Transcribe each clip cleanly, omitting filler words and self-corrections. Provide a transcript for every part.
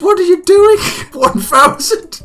What are you doing? 1,000?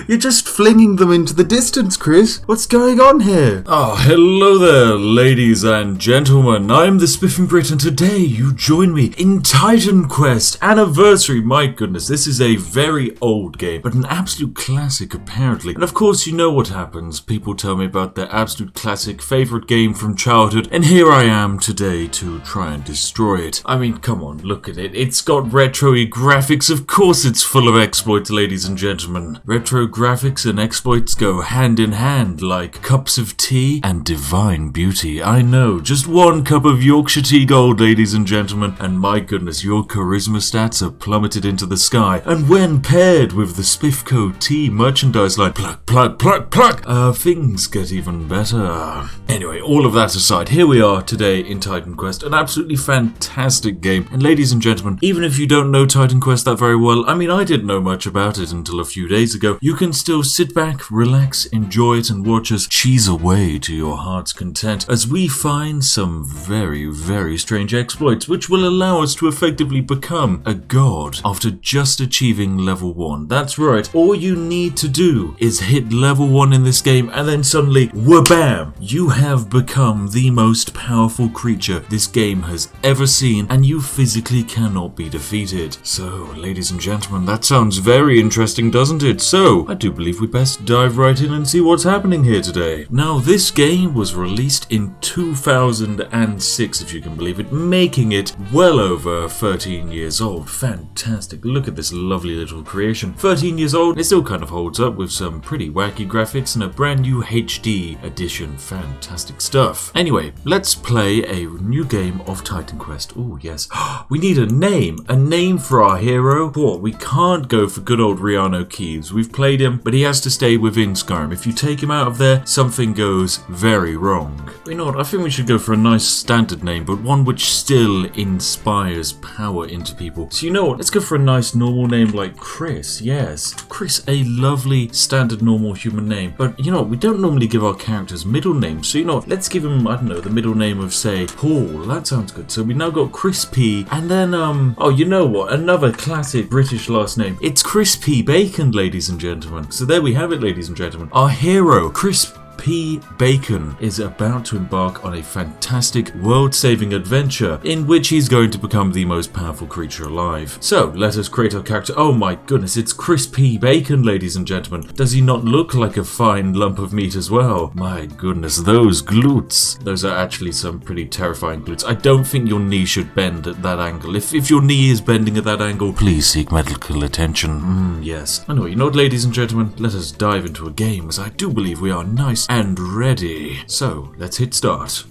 You're just flinging them into the distance, Chris. What's going on here? Oh, hello there, ladies and gentlemen. I'm the Spiffing Brit, and today you join me in titanquest Anniversary. My goodness, this is a very old game, but an absolute classic, apparently. And of course, you know what happens. People tell me about their absolute classic favorite game from childhood, and here I am today to try and destroy it. I mean, come on, look at it. It's got retro-y graphics. Of course it's full of exploits, ladies and gentlemen. Retro graphics and exploits go hand in hand like cups of tea and divine beauty. I know, just one cup of Yorkshire tea gold, ladies and gentlemen, and my goodness, your charisma stats are plummeted into the sky. And when paired with the Spiffco tea merchandise line, pluck, things get even better. Anyway, all of that aside, here we are today in titanquest, an absolutely fantastic game. And ladies and gentlemen, even if you don't know titanquest that very well, I mean, I didn't know much about it until a few days ago, you can still sit back, relax, enjoy it, and watch us cheese away to your heart's content as we find some very, very strange exploits which will allow us to effectively become a god after just achieving level 1. That's right, all you need to do is hit level 1 in this game and then suddenly, wha-bam, you have become the most powerful creature this game has ever seen, and you physically cannot be defeated. So, ladies and gentlemen, that sounds very interesting, doesn't it? So, I do believe we best dive right in and see what's happening here today. Now, this game was released in 2006, if you can believe it, making it well over 13 years old. Fantastic. Look at this lovely little creation. 13 years old, it still kind of holds up with some pretty wacky graphics and a brand new HD edition. Fantastic stuff. Anyway, let's play a new game of titanquest. Oh, yes. We need a name for our hero. Boy, we can't go for good old Riano Keeves. We've played him, but he has to stay within Skyrim. If you take him out of there, something goes very wrong. You know what, I think we should go for a nice standard name, but one which still inspires power into people. So you know what, let's go for a nice normal name like Chris. Yes, Chris, a lovely standard normal human name. But you know what, we don't normally give our characters middle names, so you know what, let's give him, I don't know, the middle name of, say, Paul. That sounds good. So we now got Chris P, and then oh, you know what, another classic British last name. It's Chris P. Bacon, ladies and gentlemen. So there we have it, ladies and gentlemen. Our hero, Chris P. Bacon, is about to embark on a fantastic world-saving adventure in which he's going to become the most powerful creature alive. So, let us create our character. Oh my goodness, it's Chris P. Bacon, ladies and gentlemen. Does he not look like a fine lump of meat as well? My goodness, those glutes. Those are actually some pretty terrifying glutes. I don't think your knee should bend at that angle. If your knee is bending at that angle, please seek medical attention. Yes. Anyway, you know what, ladies and gentlemen? Let us dive into a game, as I do believe we are nice and ready. So, let's hit start.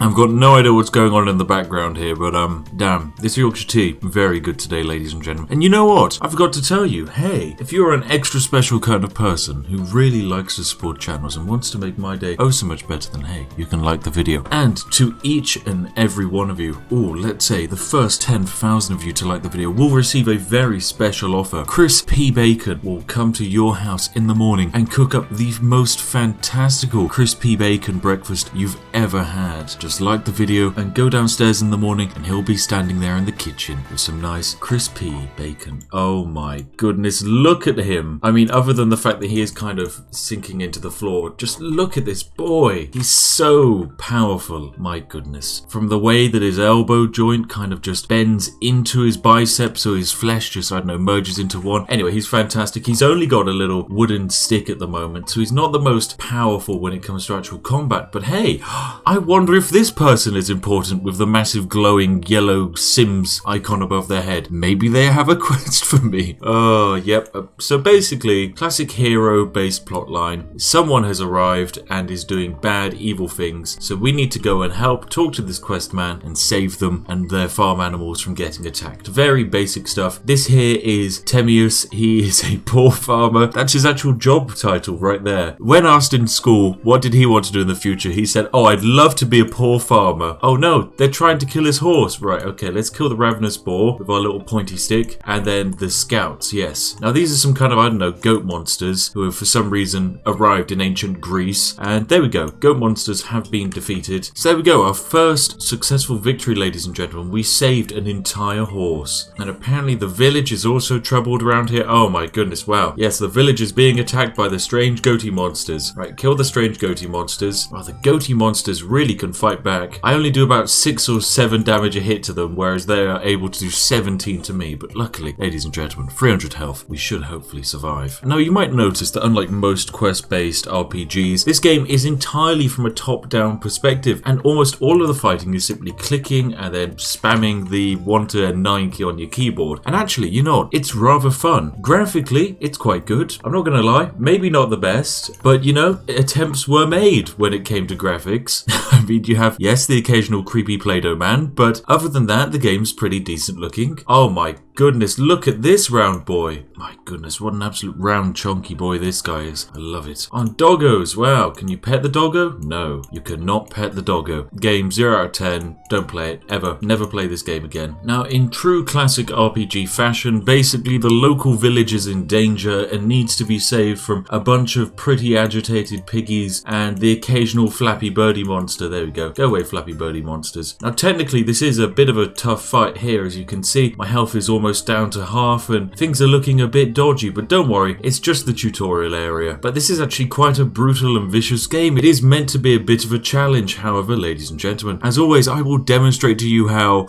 I've got no idea what's going on in the background here, but damn, this Yorkshire tea, very good today, ladies and gentlemen. And you know what? I forgot to tell you, hey, if you're an extra special kind of person who really likes to support channels and wants to make my day oh so much better, then hey, you can like the video. And to each and every one of you, or let's say the first 10,000 of you to like the video, will receive a very special offer. Chris P. Bacon will come to your house in the morning and cook up the most fantastical Chris P. Bacon breakfast you've ever had. Just like the video and go downstairs in the morning and he'll be standing there in the kitchen with some nice crispy bacon. Oh my goodness, look at him. I mean, other than the fact that he is kind of sinking into the floor, just look at this boy. He's so powerful. My goodness. From the way that his elbow joint kind of just bends into his bicep, so his flesh just, I don't know, merges into one. Anyway, he's fantastic. He's only got a little wooden stick at the moment, so he's not the most powerful when it comes to actual combat. But hey, I wonder if this person is important with the massive glowing yellow Sims icon above their head. Maybe they have a quest for me. Oh, yep. So basically, classic hero-based plotline. Someone has arrived and is doing bad, evil things. So we need to go and help, talk to this quest man, and save them and their farm animals from getting attacked. Very basic stuff. This here is Temius. He is a poor farmer. That's his actual job title right there. When asked in school, what did he want to do in the future? He said, oh, I'd love love to be a poor farmer. Oh no, they're trying to kill his horse. Right, okay, let's kill the ravenous boar with our little pointy stick. And then the scouts, yes. Now these are some kind of, I don't know, goat monsters who have for some reason arrived in ancient Greece. And there we go, goat monsters have been defeated. So there we go, our first successful victory, ladies and gentlemen. We saved an entire horse. And apparently the village is also troubled around here. Oh my goodness, wow. Yes, the village is being attacked by the strange goatee monsters. Right, kill the strange goatee monsters. Wow, the goatee monsters really can fight back. I only do about 6 or 7 damage a hit to them, whereas they are able to do 17 to me. But luckily, ladies and gentlemen, 300 health. We should hopefully survive. Now, you might notice that unlike most quest-based RPGs, this game is entirely from a top-down perspective, and almost all of the fighting is simply clicking and then spamming the 1 to 9 key on your keyboard. And actually, you know what? It's rather fun. Graphically, it's quite good. I'm not gonna lie, maybe not the best, but you know, attempts were made when it came to graphics. I mean, you have, yes, the occasional creepy Play-Doh man, but other than that, the game's pretty decent looking. Oh my goodness, look at this round boy. My goodness, what an absolute round chunky boy this guy is. I love it. On doggos, wow, can you pet the doggo? No, you cannot pet the doggo. Game 0 out of 10, don't play it, ever. Never play this game again. Now, in true classic RPG fashion, basically the local village is in danger and needs to be saved from a bunch of pretty agitated piggies and the occasional Flappy Birdie monster. There we go. Go away, Flappy Birdie monsters. Now, technically, this is a bit of a tough fight here. As you can see, my health is almost down to half and things are looking a bit dodgy, but don't worry, it's just the tutorial area. But this is actually quite a brutal and vicious game. It is meant to be a bit of a challenge, however, ladies and gentlemen. As always, I will demonstrate to you how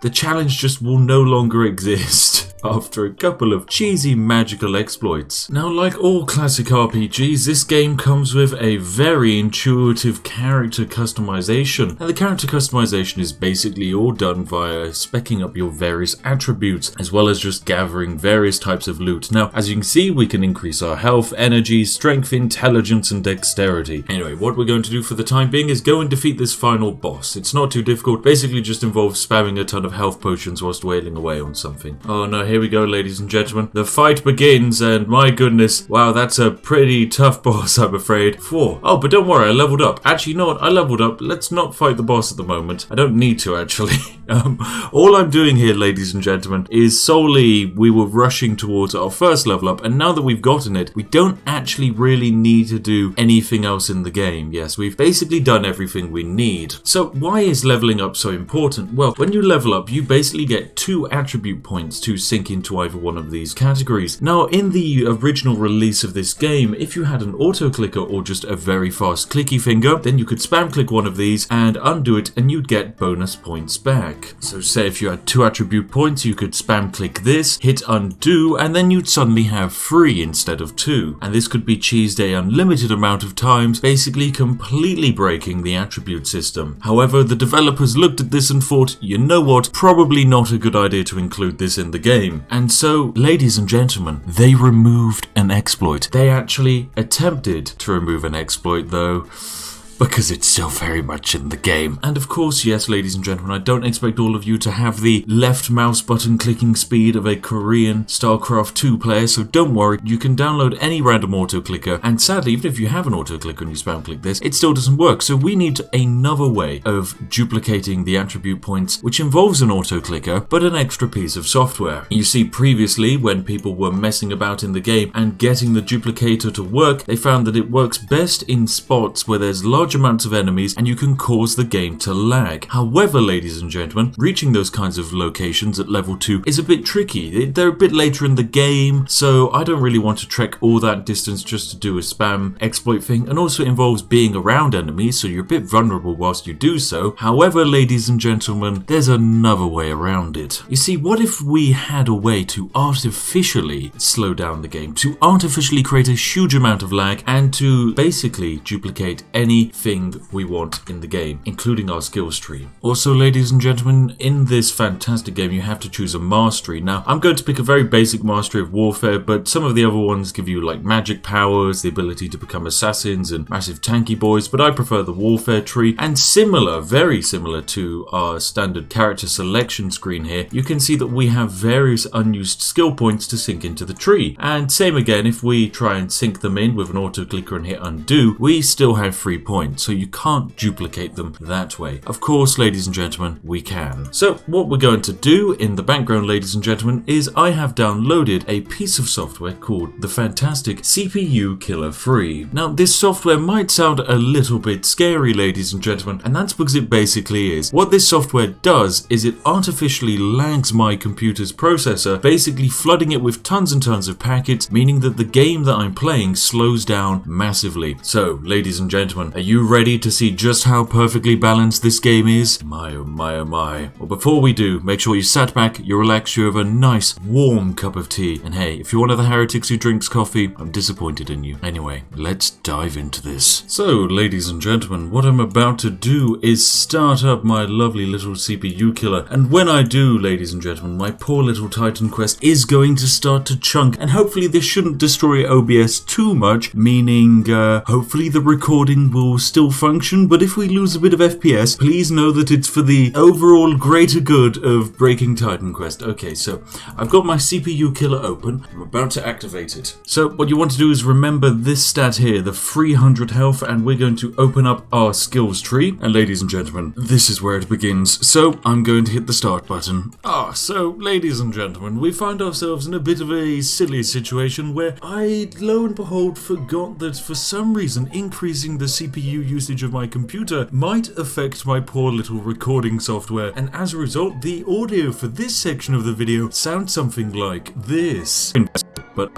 the challenge just will no longer exist after a couple of cheesy magical exploits. Now, like all classic RPGs, this game comes with a very intuitive character customization. And the character customization is basically all done via speccing up your various attributes, as well as just gathering various types of loot. Now, as you can see, we can increase our health, energy, strength, intelligence, and dexterity. Anyway, what we're going to do for the time being is go and defeat this final boss. It's not too difficult, basically just involves spamming a ton of health potions whilst wailing away on something. Oh no, here we go, ladies and gentlemen. The fight begins, and my goodness, wow, that's a pretty tough boss, I'm afraid. 4. Oh, but don't worry, I leveled up. Actually, you know what? I leveled up. Let's not fight the boss at the moment. I don't need to, actually. All I'm doing here, ladies and gentlemen, is solely we were rushing towards our first level up, and now that we've gotten it, we don't actually really need to do anything else in the game. Yes, we've basically done everything we need. So why is leveling up so important? Well, when you level up, you basically get 2 attribute points to sink into either one of these categories. Now, in the original release of this game, if you had an auto clicker or just a very fast clicky finger, then you could spam click one of these and undo it, and you'd get bonus points back. So say if you had 2 attribute points, you could spam click this, hit undo, and then you'd suddenly have 3 instead of 2. And this could be cheesed a unlimited amount of times, basically completely breaking the attribute system. However, the developers looked at this and thought, you know what, probably not a good idea to include this in the game. And so, ladies and gentlemen, they removed an exploit. They actually attempted to remove an exploit, though, because it's still very much in the game. And of course, yes, ladies and gentlemen, I don't expect all of you to have the left mouse button clicking speed of a Korean StarCraft 2 player, so don't worry, you can download any random auto clicker, and sadly, even if you have an auto clicker and you spam click this, it still doesn't work. So we need another way of duplicating the attribute points, which involves an auto clicker, but an extra piece of software. You see, previously, when people were messing about in the game and getting the duplicator to work, they found that it works best in spots where there's large amounts of enemies and you can cause the game to lag. However, ladies and gentlemen, reaching those kinds of locations at level 2 is a bit tricky. They're a bit later in the game, so I don't really want to trek all that distance just to do a spam exploit thing, and also involves being around enemies, so you're a bit vulnerable whilst you do so. However, ladies and gentlemen, there's another way around it. You see, what if we had a way to artificially slow down the game, to artificially create a huge amount of lag, and to basically duplicate anything we want in the game, including our skills tree. Also, ladies and gentlemen, in this fantastic game, you have to choose a mastery. Now, I'm going to pick a very basic mastery of warfare, but some of the other ones give you like magic powers, the ability to become assassins and massive tanky boys, but I prefer the warfare tree. And similar, very similar to our standard character selection screen here, you can see that we have various unused skill points to sink into the tree. And same again, if we try and sink them in with an auto clicker and hit undo, we still have 3 points. point, so you can't duplicate them that way. Of course, ladies and gentlemen, we can. So what we're going to do in the background, ladies and gentlemen, is I have downloaded a piece of software called the fantastic CPU Killer Free. Now, this software might sound a little bit scary, ladies and gentlemen, and that's because it basically is. What this software does is it artificially lags my computer's processor, basically flooding it with tons and tons of packets, meaning that the game that I'm playing slows down massively. So, ladies and gentlemen, are you ready to see just how perfectly balanced this game is? My oh my oh my. Well, before we do, make sure you sat back, you relax, you have a nice warm cup of tea, and hey, if you're one of the heretics who drinks coffee, I'm disappointed in you. Anyway, let's dive into this. So, ladies and gentlemen, what I'm about to do is start up my lovely little CPU killer, and when I do, ladies and gentlemen, my poor little Titan quest is going to start to chunk, and hopefully this shouldn't destroy OBS too much, meaning hopefully the recording will still function, but if we lose a bit of FPS, please know that it's for the overall greater good of breaking Titan quest. Okay, so I've got my CPU killer open, I'm about to activate it. So what you want to do is remember this stat here, the 300 health, and we're going to open up our skills tree, and ladies and gentlemen, this is where it begins. So I'm going to hit the start button. So ladies and gentlemen, we find ourselves in a bit of a silly situation where I, lo and behold, forgot that for some reason increasing the CPU usage of my computer might affect my poor little recording software, and as a result, the audio for this section of the video sounds something like this. But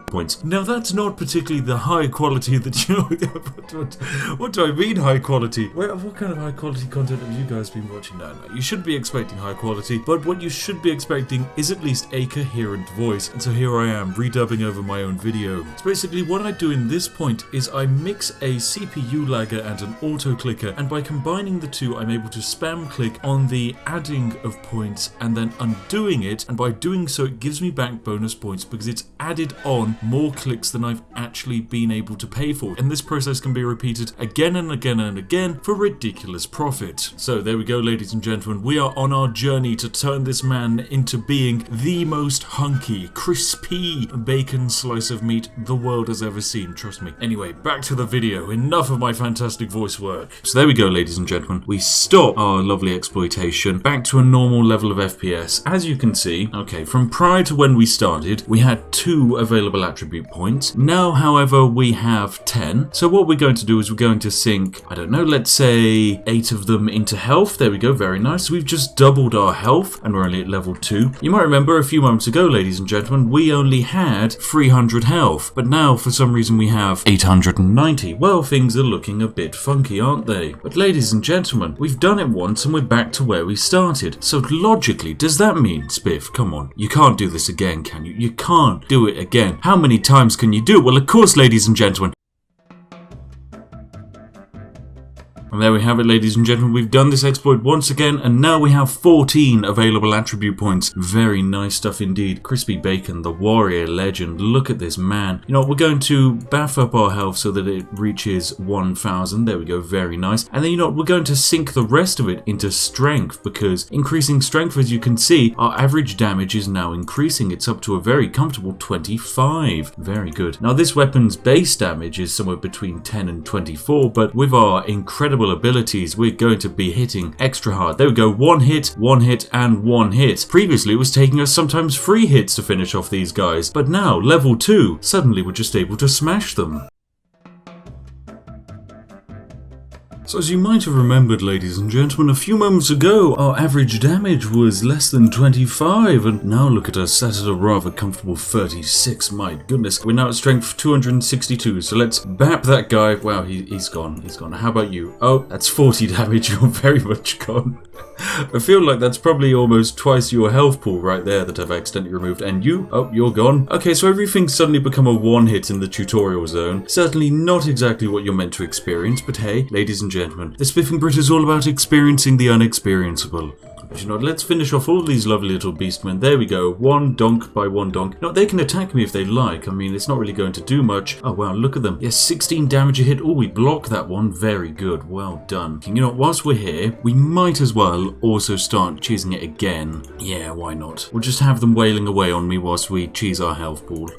points. Now that's not particularly the high quality that you know. What do I mean high quality? What kind of high quality content have you guys been watching? No, you shouldn't be expecting high quality, but what you should be expecting is at least a coherent voice. And so here I am redubbing over my own video. So basically what I do in this point is I mix a CPU lagger and an auto clicker, and by combining the two I'm able to spam click on the adding of points and then undoing it, and by doing so it gives me back bonus points because it's added on more clicks than I've actually been able to pay for, and this process can be repeated again and again and again for ridiculous profit. So there we go, ladies and gentlemen, we are on our journey to turn this man into being the most hunky, crispy bacon slice of meat the world has ever seen, trust me. Anyway, back to the video, enough of my fantastic voice work. So there we go, ladies and gentlemen, we stop our lovely exploitation back to a normal level of FPS. As you can see, okay, from prior to when we started, we had 2 available attribute points. Now, however, we have 10. So what we're going to do is we're going to sink, I don't know, let's say 8 of them into health. There we go, very nice. We've just doubled our health and we're only at level 2. You might remember a few moments ago, ladies and gentlemen, we only had 300 health, but now for some reason we have 890. Well, things are looking a bit funky, aren't they? But ladies and gentlemen, we've done it once and we're back to where we started. So logically, does that mean, Spiff, come on, you can't do this again, can you? You can't do it again. How many times can you do it? Well, of course, ladies and gentlemen. And there we have it, ladies and gentlemen, we've done this exploit once again, and now we have 14 available attribute points. Very nice stuff indeed. Crispy Bacon, the warrior legend, look at this man. You know what, we're going to buff up our health so that it reaches 1000, there we go, very nice. And then you know what, we're going to sink the rest of it into strength, because increasing strength, as you can see, our average damage is now increasing. It's up to a very comfortable 25. Very good. Now this weapon's base damage is somewhere between 10 and 24, but with our incredible abilities, we're going to be hitting extra hard. There we go, 1 hit, 1 hit, and 1 hit. Previously, it was taking us sometimes 3 hits to finish off these guys, but now, level 2, suddenly we're just able to smash them. So as you might have remembered, ladies and gentlemen, a few moments ago, our average damage was less than 25, and now look at us, sat at a rather comfortable 36, my goodness. We're now at strength 262, so let's bap that guy. Wow, he's gone, How about you? Oh, that's 40 damage, you're very much gone. I feel like that's probably almost twice your health pool right there that I've accidentally removed. And you? Oh, you're gone. Okay, so everything's suddenly become a 1-hit in the tutorial zone. Certainly not exactly what you're meant to experience, but hey, ladies and gentlemen, the Spiffing Brit is all about experiencing the unexperienceable. But you know, let's finish off all these lovely little beastmen. There we go, 1 donk by 1 donk. Now, they can attack me if they like. I mean, it's not really going to do much. Oh, wow, look at them. Yes, 16 damage a hit. Oh, we block that one. Very good. Well done. You know, whilst we're here, we might as well also start cheesing it again. Yeah, why not? We'll just have them wailing away on me whilst we cheese our health pool.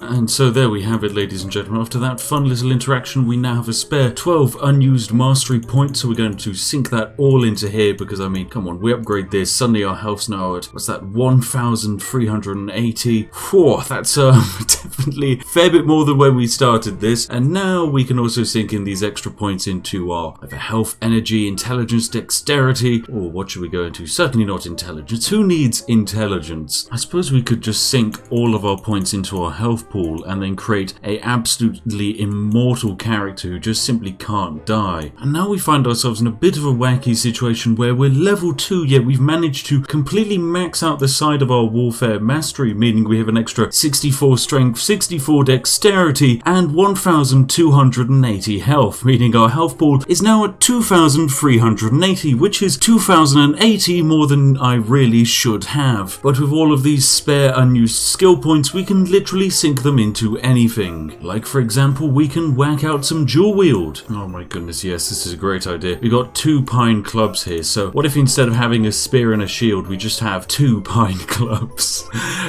And so there we have it, ladies and gentlemen. After that fun little interaction, we now have a spare 12 unused mastery points, so we're going to sink that all into here because, I mean, come on, we upgrade this. Suddenly our health's now at, what's that, 1,380. Whew, that's definitely a fair bit more than when we started this. And now we can also sink in these extra points into our either health, energy, intelligence, dexterity, or what should we go into? Certainly not intelligence. Who needs intelligence? I suppose we could just sink all of our points into our health pool and then create a absolutely immortal character who just simply can't die. And now we find ourselves in a bit of a wacky situation where we're level 2, yet we've managed to completely max out the side of our warfare mastery, meaning we have an extra 64 strength, 64 dexterity, and 1,280 health, meaning our health pool is now at 2,380, which is 2,080 more than I really should have. But with all of these spare unused skill points, we can literally sink them into anything. Like, for example, we can whack out some dual wield. Oh my goodness, yes, this is a great idea. We got 2 pine clubs here, so what if instead of having a spear and a shield, we just have 2 pine clubs?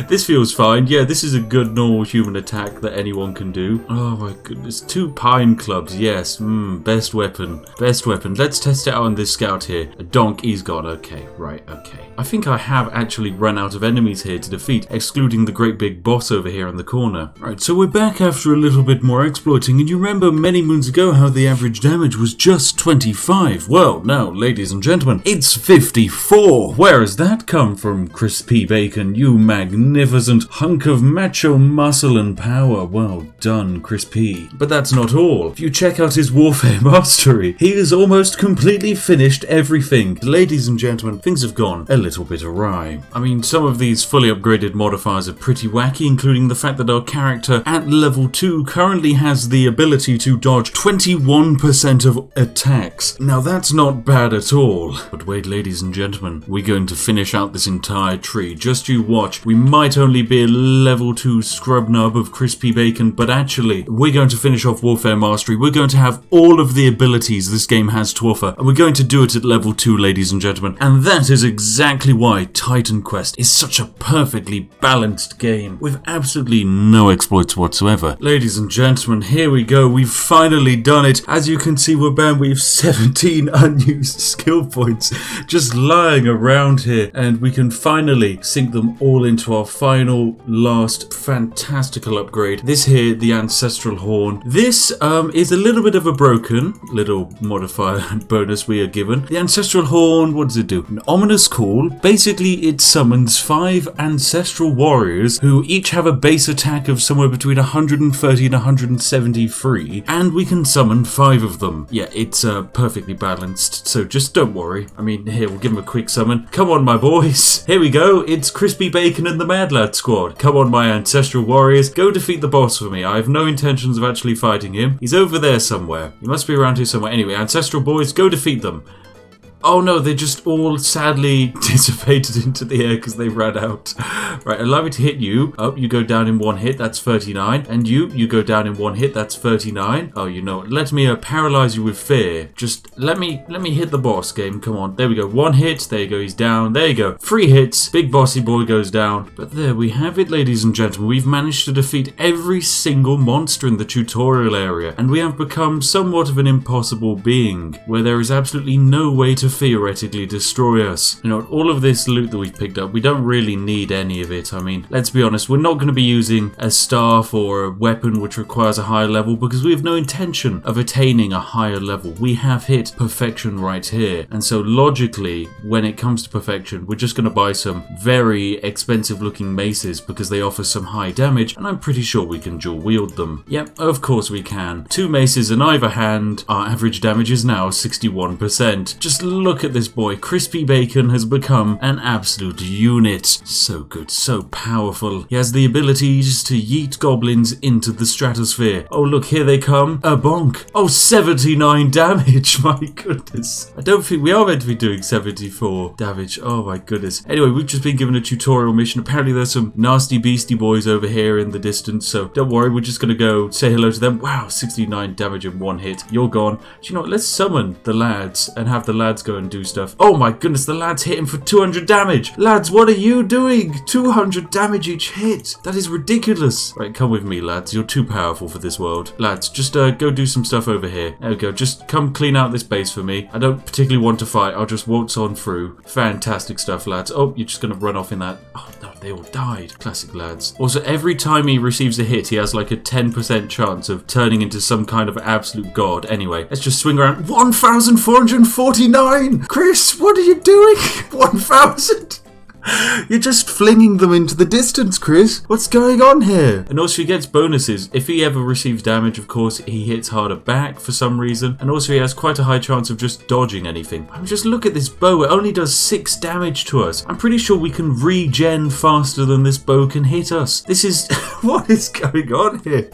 This feels fine. Yeah, this is a good normal human attack that anyone can do. Oh my goodness, 2 pine clubs, yes. Best weapon. Best weapon. Let's test it out on this scout here. A donk, he's gone. Okay, right, okay. I think I have actually run out of enemies here to defeat, excluding the great big boss over here in the corner. Right, so we're back after a little bit more exploiting, and you remember many moons ago how the average damage was just 25. Well, now, ladies and gentlemen, it's 54. Where has that come from, Crispy Bacon, you magnificent hunk of macho muscle and power? Well done, Crispy. But that's not all. If you check out his warfare mastery, he has almost completely finished everything. Ladies and gentlemen, things have gone a little bit awry. I mean, some of these fully upgraded modifiers are pretty wacky, including the fact that our character at level 2 currently has the ability to dodge 21% of attacks. Now that's not bad at all. But wait, ladies and gentlemen, we're going to finish out this entire tree. Just you watch. We might only be a level 2 scrub nub of Crispy Bacon, but actually, we're going to finish off Warfare Mastery. We're going to have all of the abilities this game has to offer, and we're going to do it at level 2, ladies and gentlemen. And that is exactly why Titan Quest is such a perfectly balanced game, with absolutely no exploits whatsoever. Ladies and gentlemen, here we go. We've finally done it. As you can see, we have 17 unused skill points just lying around here, and we can finally sink them all into our final, last, fantastical upgrade. This here, the Ancestral Horn. This is a little bit of a broken little modifier bonus we are given. The Ancestral Horn, what does it do? An ominous call. Basically, it summons 5 ancestral warriors who each have a base attack of somewhere between 130 and 173, and we can summon 5 of them. Yeah, it's perfectly balanced, so just don't worry. I mean, here, we'll give him a quick summon. Come on, my boys. Here we go. It's Crispy Bacon and the Mad Lad Squad. Come on, my ancestral warriors. Go defeat the boss for me. I have no intentions of actually fighting him. He's over there somewhere. He must be around here somewhere. Anyway, ancestral boys, go defeat them. Oh no, they just all sadly dissipated into the air because they ran out. Right, allow me to hit you. Oh, you go down in 1 hit, that's 39. And you go down in 1 hit, that's 39. Oh, you know what? Let me paralyze you with fear. Just let me hit the boss, game. Come on. There we go. 1 hit. There you go. He's down. There you go. 3 hits. Big bossy boy goes down. But there we have it, ladies and gentlemen. We've managed to defeat every single monster in the tutorial area. And we have become somewhat of an impossible being, where there is absolutely no way to theoretically destroy us. You know, all of this loot that we've picked up, we don't really need any of it. I mean, let's be honest, we're not going to be using a staff or a weapon which requires a higher level because we have no intention of attaining a higher level. We have hit perfection right here. And so logically, when it comes to perfection, we're just going to buy some very expensive looking maces because they offer some high damage, and I'm pretty sure we can dual wield them. Yep, of course we can. 2 maces in either hand. Our average damage is now 61%. Just look at this boy. Crispy Bacon has become an absolute unit. So good, so powerful. He has the ability just to yeet goblins into the stratosphere. Oh look, here they come. A bonk. Oh, 79 damage. My goodness. I don't think we are meant to be doing 74 damage. Oh my goodness. Anyway, we've just been given a tutorial mission. Apparently there's some nasty beastie boys over here in the distance, so don't worry, we're just gonna go say hello to them. Wow, 69 damage in 1 hit. You're gone. Do you know what? Let's summon the lads and have the lads go and do stuff. Oh my goodness, the lad's hit him for 200 damage. Lads, what are you doing? 200 damage each hit. That is ridiculous. Right, come with me, lads. You're too powerful for this world. Lads, just go do some stuff over here. There we go. Just come clean out this base for me. I don't particularly want to fight. I'll just waltz on through. Fantastic stuff, lads. Oh, you're just going to run off in that. Oh, no, they all died. Classic lads. Also, every time he receives a hit, he has like a 10% chance of turning into some kind of absolute god. Anyway, let's just swing around. 1,449! Chris, what are you doing? 1,000! You're just flinging them into the distance, Chris. What's going on here? And also he gets bonuses. If he ever receives damage, of course, he hits harder back for some reason. And also he has quite a high chance of just dodging anything. I mean, just look at this bow. It only does 6 damage to us. I'm pretty sure we can regen faster than this bow can hit us. This is... what is going on here?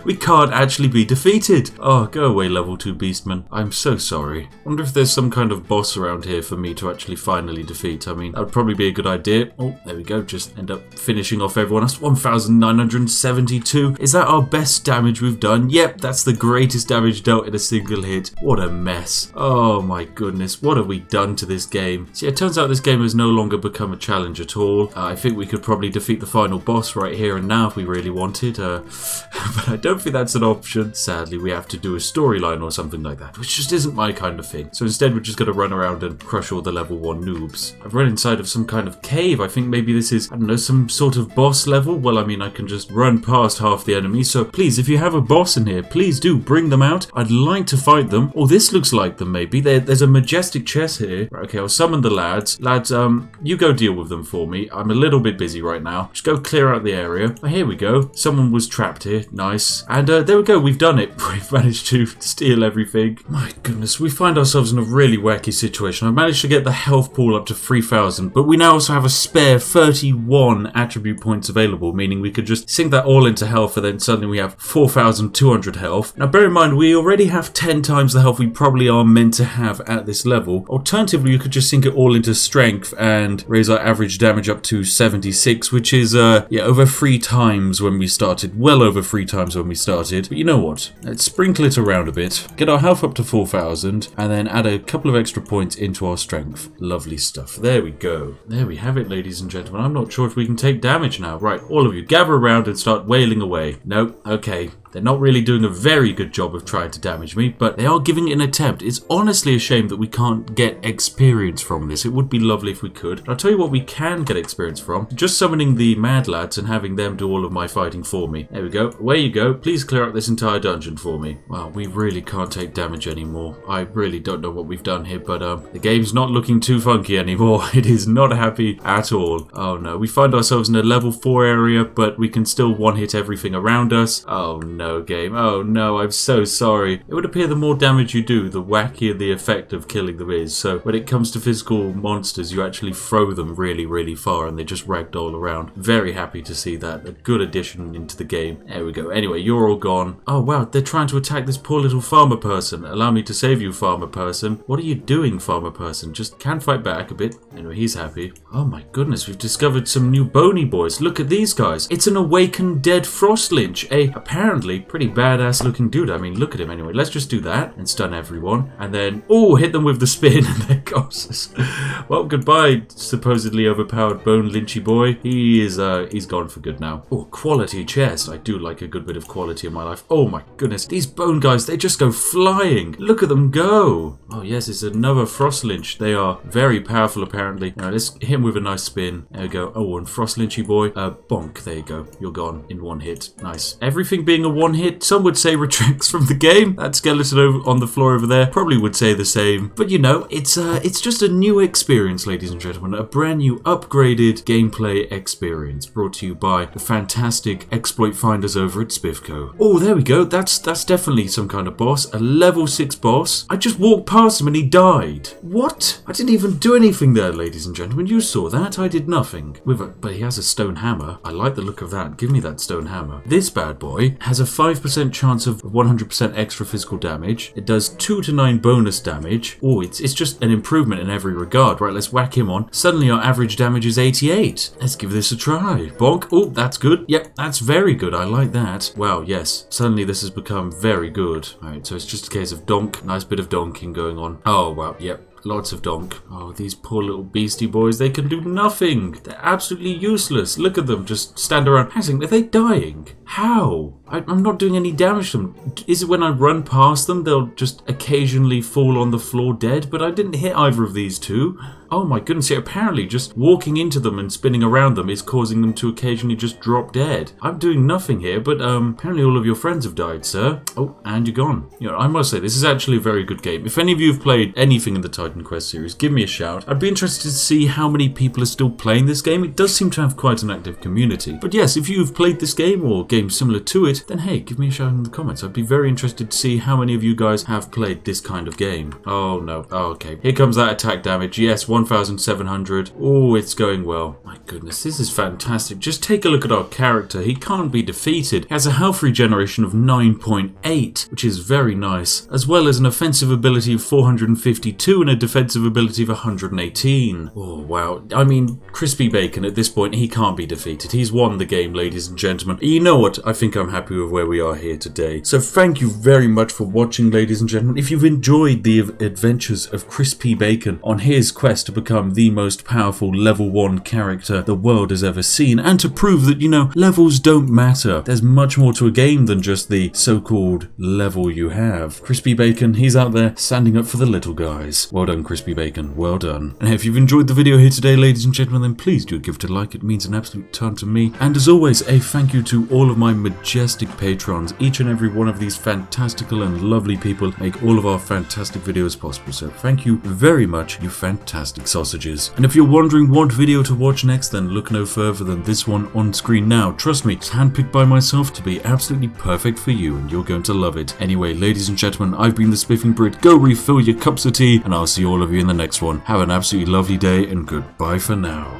We can't actually be defeated. Oh, go away, level 2 beastman. I'm so sorry. I wonder if there's some kind of boss around here for me to actually finally defeat. I mean, that would probably be a good idea. Oh, there we go. Just end up finishing off everyone else. 1,972. Is that our best damage we've done? Yep, that's the greatest damage dealt in a single hit. What a mess. Oh my goodness. What have we done to this game? See, it turns out this game has no longer become a challenge at all. I think we could probably defeat the final boss right here and now if we really wanted. But I don't think that's an option. Sadly, we have to do a storyline or something like that, which just isn't my kind of thing. So instead, we're just going to run around and crush all the level 1 noobs. I've run inside of some kind of cave. I think maybe this is, I don't know, some sort of boss level. Well, I mean, I can just run past half the enemies. So please, if you have a boss in here, please do bring them out. I'd like to fight them. Oh, this looks like them maybe. There's a majestic chest here. Right, okay, I'll summon the lads. Lads, you go deal with them for me. I'm a little bit busy right now. Just go clear out the area. Oh, here we go. Someone was trapped here. Nice. And there we go. We've done it. We've managed to steal everything. My goodness, we find ourselves in a really wacky situation. I managed to get the health pool up to 3,000, but we now also have a spare 31 attribute points available, meaning we could just sink that all into health and then suddenly we have 4,200 health. Now bear in mind, we already have 10 times the health we probably are meant to have at this level. Alternatively, you could just sink it all into strength and raise our average damage up to 76, which is over 3 times when we started. Well over 3 times when we started. But you know what? Let's sprinkle it around a bit, get our health up to 4,000, and then add a couple of extra points into our strength. Lovely stuff. There we go. There we have it, ladies and gentlemen. I'm not sure if we can take damage now. Right, all of you, gather around and start wailing away. Nope. Okay. They're not really doing a very good job of trying to damage me, but they are giving it an attempt. It's honestly a shame that we can't get experience from this. It would be lovely if we could. And I'll tell you what we can get experience from. Just summoning the mad lads and having them do all of my fighting for me. There we go. Away you go. Please clear out this entire dungeon for me. Wow, we really can't take damage anymore. I really don't know what we've done here, but the game's not looking too funky anymore. It is not happy at all. Oh no, we find ourselves in a level 4 area, but we can still one-hit everything around us. Oh no, game. Oh no, I'm so sorry. It would appear the more damage you do, the wackier the effect of killing them is. So when it comes to physical monsters, you actually throw them really, really far and they just ragdoll around. Very happy to see that. A good addition into the game. There we go. Anyway, you're all gone. Oh wow, they're trying to attack this poor little farmer person. Allow me to save you, farmer person. What are you doing, farmer person? Just can fight back a bit. Anyway, he's happy. Oh my goodness, we've discovered some new bony boys. Look at these guys. It's an awakened dead frost lynch. A apparently pretty badass looking dude. I mean, look at him anyway. Let's just do that and stun everyone. And then, oh, hit them with the spin and there goes. Well, goodbye, supposedly overpowered bone lynchy boy. He's gone for good now. Oh, quality chest. I do like a good bit of quality in my life. Oh my goodness. These bone guys, they just go flying. Look at them go. Oh yes, it's another frost lynch. They are very powerful apparently. Now let's hit him with a nice spin. There we go. Oh, and frost lynchy boy. Bonk. There you go. You're gone in one hit. Nice. Everything being a one hit, some would say retracts from the game. That skeleton over on the floor over there probably would say the same. But you know, it's just a new experience, ladies and gentlemen. A brand new upgraded gameplay experience brought to you by the fantastic exploit finders over at Spiffco. Oh, there we go. That's definitely some kind of boss. A level 6 boss. I just walked past him and he died. What? I didn't even do anything there, ladies and gentlemen. You saw that. I did nothing. But he has a stone hammer. I like the look of that. Give me that stone hammer. This bad boy has a 5% chance of 100% extra physical damage. It does 2 to 9 bonus damage. Oh, it's just an improvement in every regard. Right, let's whack him on. Suddenly our average damage is 88. Let's give this a try. Bonk. Oh, that's good. Yep, that's very good. I like that. Wow, yes. Suddenly this has become very good. Alright, so it's just a case of donk. Nice bit of donking going on. Oh, wow, yep. lots of donk. Oh, these poor little beastie boys, they can do nothing. They're absolutely useless. Look at them, just stand around. Are they dying? How? I'm not doing any damage to them. Is it when I run past them, they'll just occasionally fall on the floor dead? But I didn't hit either of these two. Oh my goodness, yeah, apparently just walking into them and spinning around them is causing them to occasionally just drop dead. I'm doing nothing here, but apparently all of your friends have died, sir. Oh, and you're gone. You know, I must say, this is actually a very good game. If any of you have played anything in the Titan Quest series, give me a shout. I'd be interested to see how many people are still playing this game. It does seem to have quite an active community. But yes, if you've played this game or games similar to it, then hey, give me a shout in the comments. I'd be very interested to see how many of you guys have played this kind of game. Oh no. Oh, okay. Here comes that attack damage. Yes, 1,700. Oh, it's going well. My goodness, this is fantastic. Just take a look at our character. He can't be defeated. He has a health regeneration of 9.8, which is very nice, as well as an offensive ability of 452 and a defensive ability of 118. Oh, wow. I mean, Crispy Bacon, at this point, he can't be defeated. He's won the game, ladies and gentlemen. You know what? I think I'm happy with where we are here today. So thank you very much for watching, ladies and gentlemen. If you've enjoyed the adventures of Crispy Bacon on his quest to become the most powerful level 1 character the world has ever seen, and to prove that, you know, levels don't matter. There's much more to a game than just the so-called level you have. Crispy Bacon, he's out there standing up for the little guys. Well done, Crispy Bacon. Well done. And if you've enjoyed the video here today, ladies and gentlemen, then please do give it a like. It means an absolute ton to me. And as always, a thank you to all of my majestic patrons. Each and every one of these fantastical and lovely people make all of our fantastic videos possible. So thank you very much, you fantastic sausages. And if you're wondering what video to watch next, then look no further than this one on screen now. Trust me, it's handpicked by myself to be absolutely perfect for you, and you're going to love it. Anyway, ladies and gentlemen, I've been the Spiffing Brit. Go refill your cups of tea, and I'll see all of you in the next one. Have an absolutely lovely day, and goodbye for now.